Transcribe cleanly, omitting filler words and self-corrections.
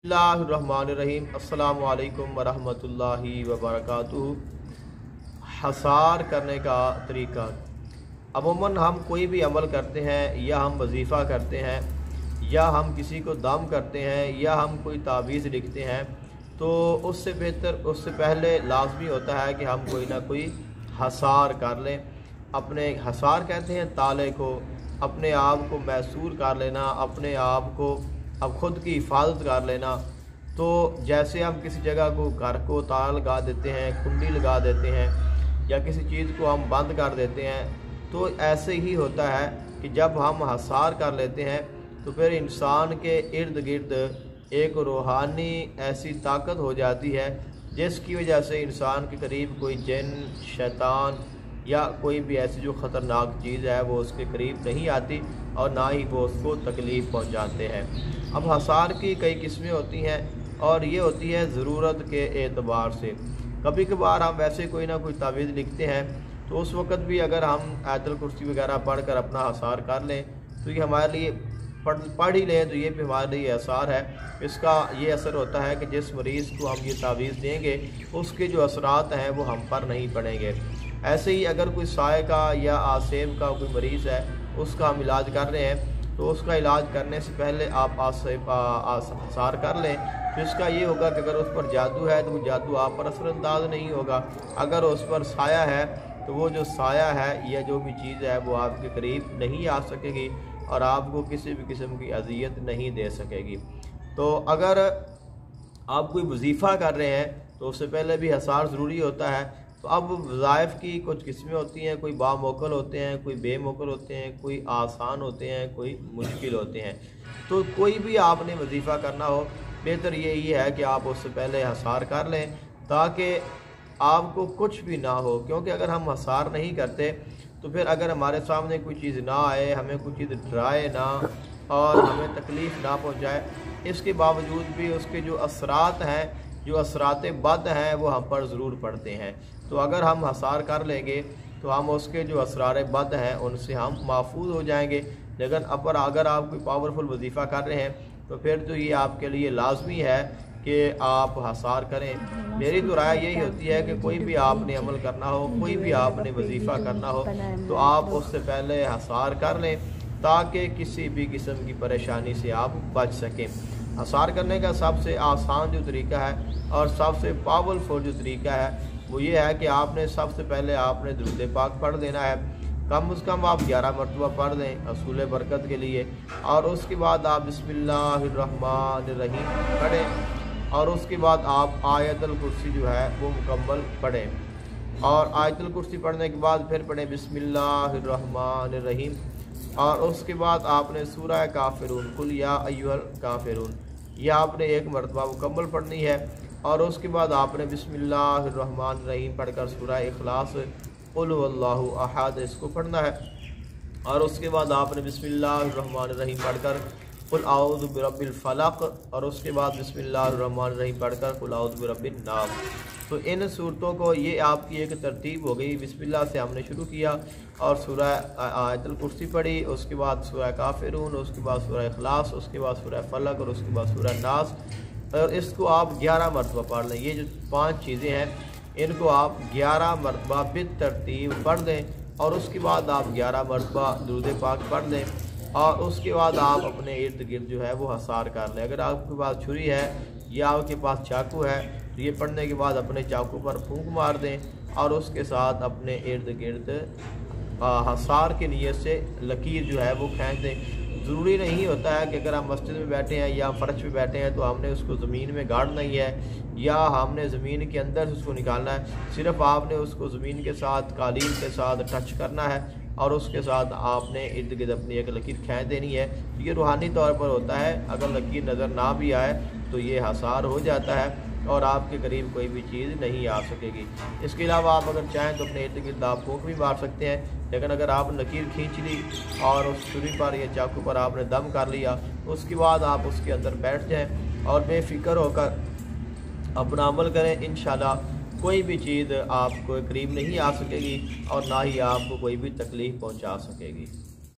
बिस्मिल्लाहिर्रहमानिर्रहीम। अस्सलामु अलैकुम वरहमतुल्लाहि वबरकातुहू। हसार करने का तरीका। अमूमन हम कोई भी अमल करते हैं या हम वजीफ़ा करते हैं या हम किसी को दम करते हैं या हम कोई तावीज़ लिखते हैं तो उससे बेहतर उससे पहले लाजमी होता है कि हम कोई ना कोई हसार कर लें। अपने हसार कहते हैं ताले को, अपने आप को मैसूर कर लेना, अपने आप को अब खुद की हिफाजत कर लेना। तो जैसे हम किसी जगह को घर को ताला लगा देते हैं, कुंडी लगा देते हैं या किसी चीज़ को हम बंद कर देते हैं, तो ऐसे ही होता है कि जब हम हसार कर लेते हैं तो फिर इंसान के इर्द गिर्द एक रूहानी ऐसी ताकत हो जाती है जिसकी वजह से इंसान के करीब कोई जिन, शैतान या कोई भी ऐसी जो ख़तरनाक चीज़ है वो उसके करीब नहीं आती और ना ही वो उसको तकलीफ़ पहुंचाते हैं। अब हसार की कई किस्में होती हैं और ये होती है ज़रूरत के एतबार से। कभी कभार हम वैसे कोई ना कोई तावीज़ लिखते हैं तो उस वक़्त भी अगर हम आयतुल कुर्सी वगैरह पढ़ कर अपना हसार कर लें तो ये हमारे लिए पढ़ ही लें तो ये भी हमारे लिए असर है। इसका ये असर होता है कि जिस मरीज़ को हम ये तावीज़ देंगे उसके जो असरात हैं वो हम पर नहीं पड़ेंगे। ऐसे ही अगर कोई साए का या आसेब का कोई मरीज़ है उसका हम इलाज कर रहे हैं तो उसका इलाज करने से पहले आप हसार कर लें। तो इसका ये होगा कि अगर उस पर जादू है तो वो जादू आप पर असरअंदाज नहीं होगा। अगर उस पर साया है तो वो जो साया है या जो भी चीज़ है वो आपके करीब नहीं आ सकेगी और आपको किसी भी किस्म की अजियत नहीं दे सकेगी। तो अगर आप कोई वजीफ़ा कर रहे हैं तो उससे पहले भी हसार ज़रूरी होता है। तो अब वज़ाइफ की कुछ किस्में होती हैं, कोई बामौकल होते हैं, कोई बेमौकल होते हैं, कोई आसान होते हैं, कोई मुश्किल होते हैं। तो कोई भी आपने वजीफ़ा करना हो बेहतर यही है कि आप उससे पहले हसार कर लें ताकि आपको कुछ भी ना हो। क्योंकि अगर हम हसार नहीं करते तो फिर अगर हमारे सामने कोई चीज़ ना आए, हमें कोई चीज़ डराए ना और हमें तकलीफ़ ना पहुँचाए, इसके बावजूद भी उसके जो असरात हैं, जो असरात बद हैं वो हम पर ज़रूर पड़ते हैं। तो अगर हम हसार कर लेंगे तो हम उसके जो असरार बद हैं उनसे हम महफूज हो जाएंगे। लेकिन अगर आप कोई पावरफुल वजीफ़ा कर रहे हैं तो फिर तो ये आपके लिए लाजमी है कि आप हसार करें। मेरी तो राय यही होती है कि कोई भी आपने अमल करना हो, कोई भी आपने वजीफ़ा करना हो तो आप उससे पहले हसार कर लें ताकि किसी भी किस्म की परेशानी से आप बच सकें। हसार करने का सबसे आसान जो तरीका है और सबसे पावरफुल जो तरीका है वो ये है कि आपने सबसे पहले आपने दुरूद पाक पढ़ देना है। कम से कम आप 11 मरतबा पढ़ दें असूल बरकत के लिए और उसके बाद आप बिस्मिल्लाहिर्रहमानिर्रहीम पढ़ें और उसके बाद आप आयतुल कुर्सी जो है वो मुकम्मल पढ़ें और आयतुल कुर्सी पढ़ने के बाद फिर पढ़ें बिस्मिल्लाहिर्रहमानिर्रहीम और उसके बाद आपने सूरह काफिरून कुल या अय्युहल काफिरून ये आपने 1 मरतबा मुकम्मल पढ़नी है और उसके बाद आपने बिस्मिल्लाहिर्रहमानिर्रहीम पढ़कर सूरह इखलास कुल हुवल्लाहु अहद इसको पढ़ना है और उसके बाद आपने बिस्मिल्लाहिर्रहमानिर्रहीम पढ़कर कुल आऊज़ु बिरब्बिल फलक और उसके बाद बिस्मिल्लाहिर्रहमानिर्रहीम पढ़कर कुल आऊज़ु बिरब्बिन नास। तो इन सूरतों को ये आपकी एक तरतीब हो गई। बिस्मिल्लाह से हमने शुरू किया और सूरह आयतुल कुर्सी पढ़ी, उसके बाद सूरह काफिरून, उसके बाद सूरह इखलास, उसके बाद सूरह फलक और उसके बाद सूरह नास और इसको आप 11 मरतबा पढ़ लें। ये जो 5 चीज़ें हैं इनको आप 11 मरतबा बितरतीब पढ़ दें और उसके बाद आप 11 मरतबा दुरूद पाक पढ़ दें और उसके बाद आप अपने इर्द गिर्द जो है वो हसार कर लें। अगर आपके पास छुरी है या आपके पास चाकू है तो ये पढ़ने के बाद अपने चाकू पर फूंक मार दें और उसके साथ अपने इर्द गिर्द हसार के नियत से लकीर जो है वो खींच दें। ज़रूरी नहीं होता है कि अगर हम मस्जिद में बैठे हैं या फ़र्श पे बैठे हैं तो हमने उसको ज़मीन में गाड़ना ही है या हमने ज़मीन के अंदर से उसको निकालना है। सिर्फ़ आपने उसको ज़मीन के साथ, कालीन के साथ टच करना है और उसके साथ आपने इर्द गिर्द अपनी एक लकीर खींच देनी है। तो ये रूहानी तौर पर होता है। अगर लकीर नज़र ना भी आए तो ये हसार हो जाता है और आपके करीब कोई भी चीज़ नहीं आ सकेगी। इसके अलावा आप अगर चाहें तो अपने इर्द गिर्द आप फूंक भी मार सकते हैं। लेकिन अगर आप लकीर खींच ली और उस छुरी पर या चाकू पर आपने दम कर लिया उसके बाद आप उसके अंदर बैठ जाएं और बेफिक्र होकर अपना अमल करें। इंशाल्लाह कोई भी चीज़ आपको करीब नहीं आ सकेगी और ना ही आपको कोई भी तकलीफ़ पहुंचा सकेगी।